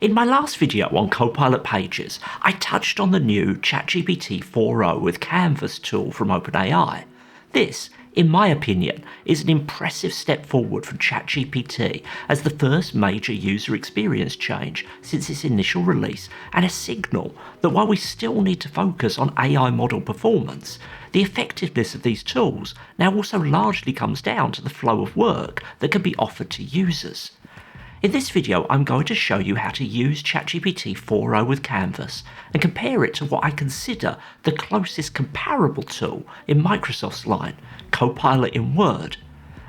In my last video on Copilot pages, I touched on the new ChatGPT 4.0 with Canvas tool from OpenAI. This, in my opinion, is an impressive step forward from ChatGPT as the first major user experience change since its initial release, and a signal that while we still need to focus on AI model performance, the effectiveness of these tools now also largely comes down to the flow of work that can be offered to users. In this video, I'm going to show you how to use ChatGPT 4.0 with Canvas and compare it to what I consider the closest comparable tool in Microsoft's line, Copilot in Word,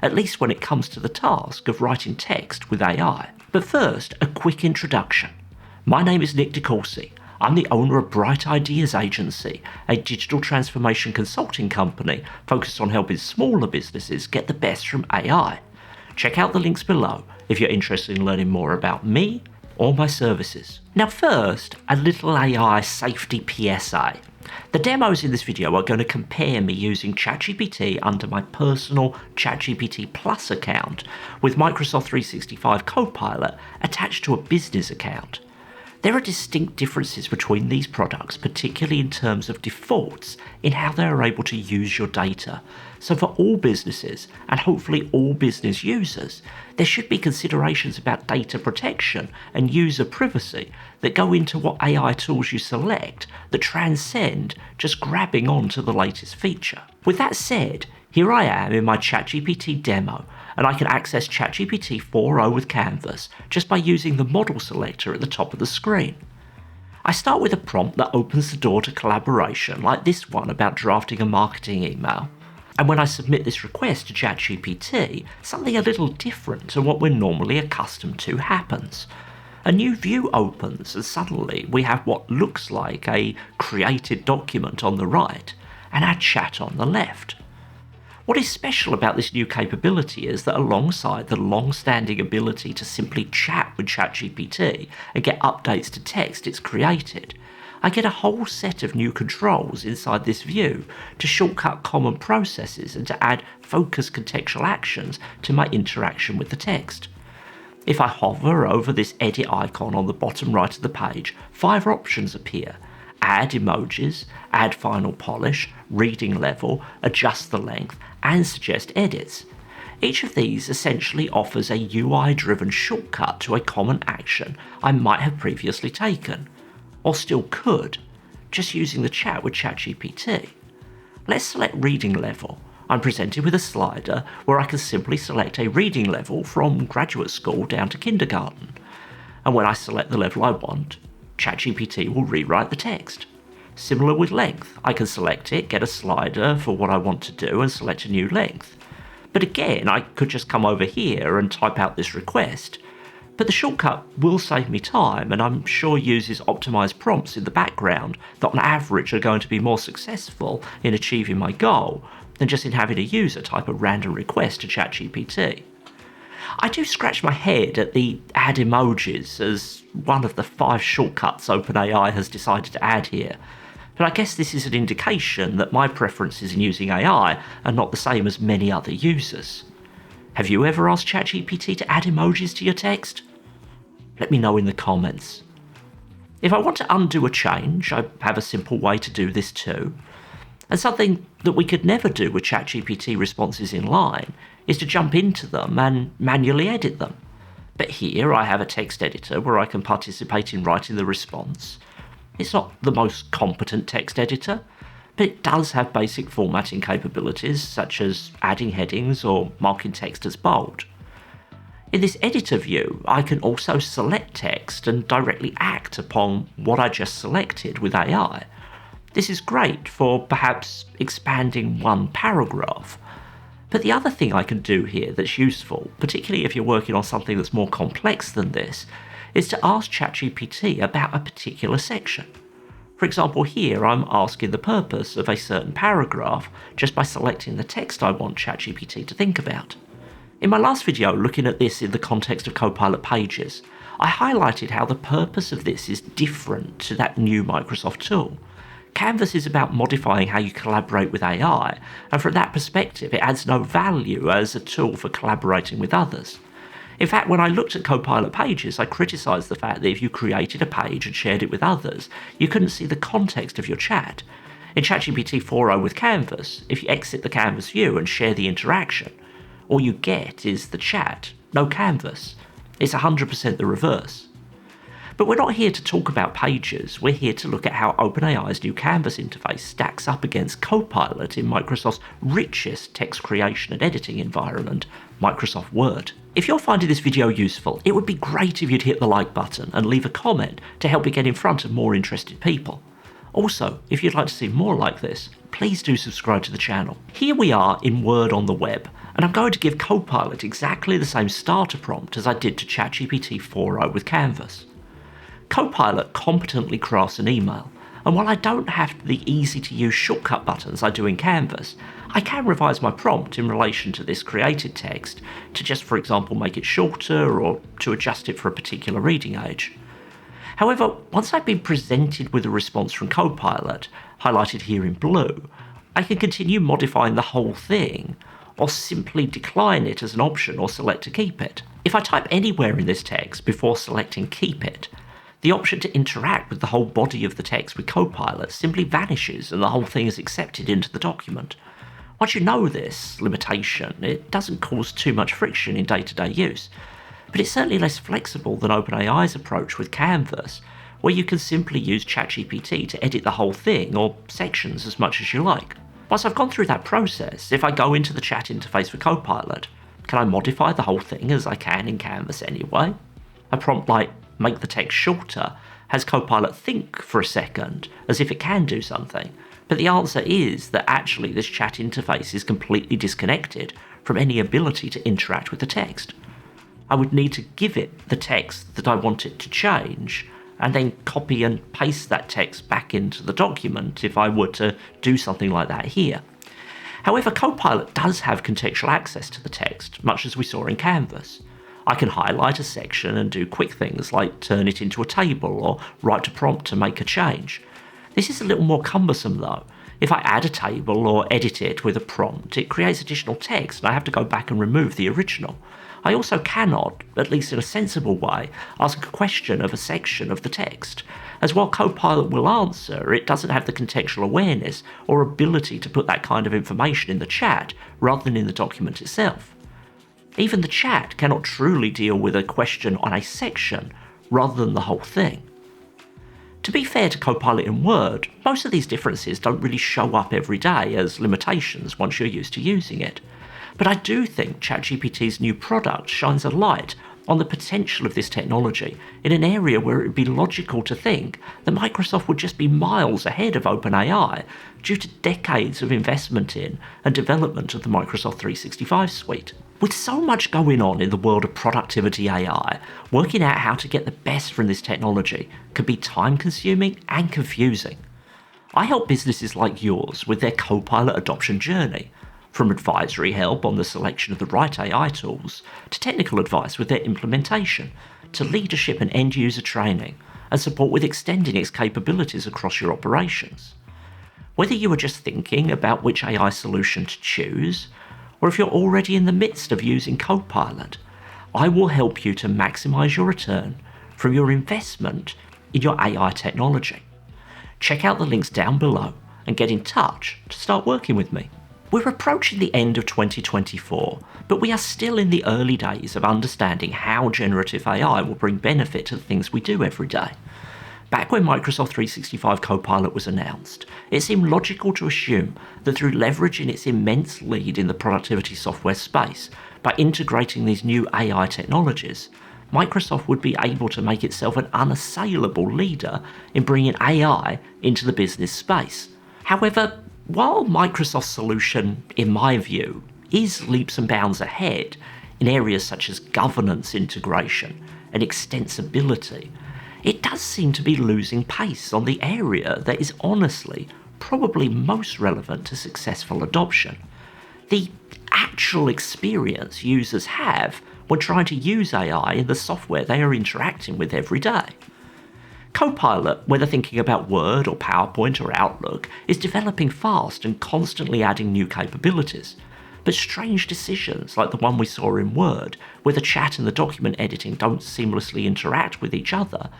at least when it comes to the task of writing text with AI. But first, a quick introduction. My name is Nick DeCourcy. I'm the owner of Bright Ideas Agency, a digital transformation consulting company focused on helping smaller businesses get the best from AI. Check out the links below if you're interested in learning more about me or my services. Now first, a little AI safety PSA. The demos in this video are going to compare me using ChatGPT under my personal ChatGPT Plus account with Microsoft 365 Copilot attached to a business account. There are distinct differences between these products, particularly in terms of defaults in how they are able to use your data. So for all businesses, and hopefully all business users, there should be considerations about data protection and user privacy that go into what AI tools you select that transcend just grabbing onto the latest feature. With that said, here I am in my ChatGPT demo, and I can access ChatGPT 4.0 with Canvas just by using the model selector at the top of the screen. I start with a prompt that opens the door to collaboration, like this one about drafting a marketing email. And when I submit this request to ChatGPT, something a little different to what we're normally accustomed to happens. A new view opens and suddenly we have what looks like a created document on the right and our chat on the left. What is special about this new capability is that alongside the long-standing ability to simply chat with ChatGPT and get updates to text it's created, I get a whole set of new controls inside this view to shortcut common processes and to add focused contextual actions to my interaction with the text. If I hover over this edit icon on the bottom right of the page, 5 options appear. Add emojis, add final polish, reading level, adjust the length, and suggest edits. Each of these essentially offers a UI-driven shortcut to a common action I might have previously taken, or still could, just using the chat with ChatGPT. Let's select reading level. I'm presented with a slider where I can simply select a reading level from graduate school down to kindergarten. And when I select the level I want, ChatGPT will rewrite the text. Similar with length, I can select it, get a slider for what I want to do and select a new length. But again, I could just come over here and type out this request. But the shortcut will save me time, and I'm sure uses optimized prompts in the background that on average are going to be more successful in achieving my goal than just in having a user type a random request to ChatGPT. I do scratch my head at the add emojis as one of the 5 shortcuts OpenAI has decided to add here, but I guess this is an indication that my preferences in using AI are not the same as many other users. Have you ever asked ChatGPT to add emojis to your text? Let me know in the comments. If I want to undo a change, I have a simple way to do this too. And something that we could never do with ChatGPT responses in line is to jump into them and manually edit them. But here I have a text editor where I can participate in writing the response. It's not the most competent text editor, but it does have basic formatting capabilities such as adding headings or marking text as bold. In this editor view, I can also select text and directly act upon what I just selected with AI. This is great for perhaps expanding one paragraph. But the other thing I can do here that's useful, particularly if you're working on something that's more complex than this, is to ask ChatGPT about a particular section. For example, here I'm asking the purpose of a certain paragraph just by selecting the text I want ChatGPT to think about. In my last video looking at this in the context of Copilot pages, I highlighted how the purpose of this is different to that new Microsoft tool. Canvas is about modifying how you collaborate with AI, and from that perspective it adds no value as a tool for collaborating with others. In fact, when I looked at Copilot pages, I criticised the fact that if you created a page and shared it with others, you couldn't see the context of your chat. In ChatGPT 4.0 with Canvas, if you exit the Canvas view and share the interaction, all you get is the chat, no canvas. It's 100% the reverse. But we're not here to talk about pages, we're here to look at how OpenAI's new Canvas interface stacks up against Copilot in Microsoft's richest text creation and editing environment, Microsoft Word. If you're finding this video useful, it would be great if you'd hit the like button and leave a comment to help it get in front of more interested people. Also, if you'd like to see more like this, please do subscribe to the channel. Here we are in Word on the web, and I'm going to give Copilot exactly the same starter prompt as I did to ChatGPT 4.0 with Canvas. Copilot competently crafts an email, and while I don't have the easy-to-use shortcut buttons I do in Canvas, I can revise my prompt in relation to this created text to just, for example, make it shorter or to adjust it for a particular reading age. However, once I've been presented with a response from Copilot, highlighted here in blue, I can continue modifying the whole thing, or simply decline it as an option or select to keep it. If I type anywhere in this text before selecting keep it, the option to interact with the whole body of the text with Copilot simply vanishes and the whole thing is accepted into the document. Once you know this limitation, it doesn't cause too much friction in day-to-day use, but it's certainly less flexible than OpenAI's approach with Canvas, where you can simply use ChatGPT to edit the whole thing or sections as much as you like. Once I've gone through that process, if I go into the chat interface for Copilot, can I modify the whole thing as I can in Canvas anyway? A prompt like make the text shorter has Copilot think for a second as if it can do something, but the answer is that actually this chat interface is completely disconnected from any ability to interact with the text. I would need to give it the text that I want it to change, and then copy and paste that text back into the document if I were to do something like that here. However, Copilot does have contextual access to the text, much as we saw in Canvas. I can highlight a section and do quick things like turn it into a table or write a prompt to make a change. This is a little more cumbersome though. If I add a table or edit it with a prompt, it creates additional text and I have to go back and remove the original. I also cannot, at least in a sensible way, ask a question of a section of the text, as while Copilot will answer, it doesn't have the contextual awareness or ability to put that kind of information in the chat rather than in the document itself. Even the chat cannot truly deal with a question on a section rather than the whole thing. To be fair to Copilot in Word, most of these differences don't really show up every day as limitations once you're used to using it. But I do think ChatGPT's new product shines a light on the potential of this technology in an area where it would be logical to think that Microsoft would just be miles ahead of OpenAI due to decades of investment in and development of the Microsoft 365 suite. With so much going on in the world of productivity AI, working out how to get the best from this technology can be time-consuming and confusing. I help businesses like yours with their Copilot adoption journey, from advisory help on the selection of the right AI tools, to technical advice with their implementation, to leadership and end-user training, and support with extending its capabilities across your operations. Whether you are just thinking about which AI solution to choose, or if you're already in the midst of using Copilot, I will help you to maximize your return from your investment in your AI technology. Check out the links down below and get in touch to start working with me. We're approaching the end of 2024, but we are still in the early days of understanding how generative AI will bring benefit to the things we do every day. Back when Microsoft 365 Copilot was announced, it seemed logical to assume that through leveraging its immense lead in the productivity software space, by integrating these new AI technologies, Microsoft would be able to make itself an unassailable leader in bringing AI into the business space. However, while Microsoft's solution, in my view, is leaps and bounds ahead in areas such as governance integration and extensibility, it does seem to be losing pace on the area that is honestly probably most relevant to successful adoption: the actual experience users have when trying to use AI in the software they are interacting with every day. Copilot, whether thinking about Word or PowerPoint or Outlook, is developing fast and constantly adding new capabilities. But strange decisions, like the one we saw in Word, where the chat and the document editing don't seamlessly interact with each other,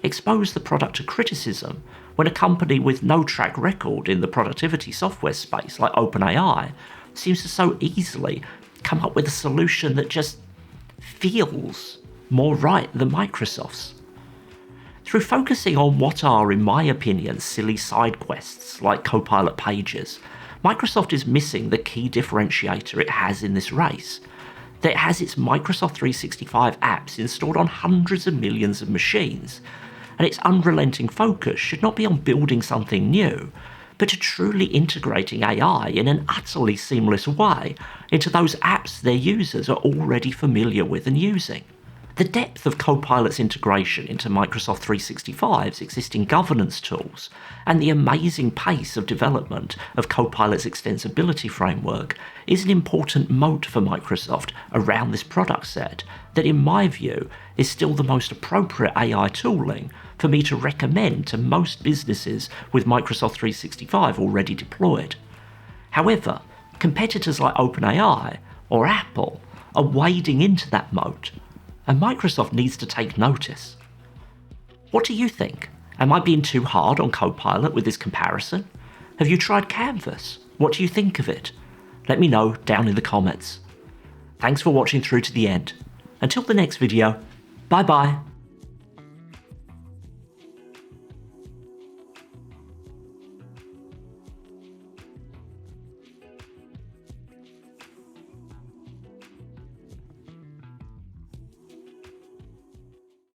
expose the product to criticism when a company with no track record in the productivity software space, like OpenAI, seems to so easily come up with a solution that just feels more right than Microsoft's. Through focusing on what are, in my opinion, silly side quests like Copilot pages, Microsoft is missing the key differentiator it has in this race. That it has its Microsoft 365 apps installed on hundreds of millions of machines, and its unrelenting focus should not be on building something new, but to truly integrating AI in an utterly seamless way into those apps their users are already familiar with and using. The depth of Copilot's integration into Microsoft 365's existing governance tools and the amazing pace of development of Copilot's extensibility framework is an important moat for Microsoft around this product set that, in my view, is still the most appropriate AI tooling for me to recommend to most businesses with Microsoft 365 already deployed. However, competitors like OpenAI or Apple are wading into that moat, and Microsoft needs to take notice. What do you think? Am I being too hard on Copilot with this comparison? Have you tried Canvas? What do you think of it? Let me know down in the comments. Thanks for watching through to the end. Until the next video, bye bye.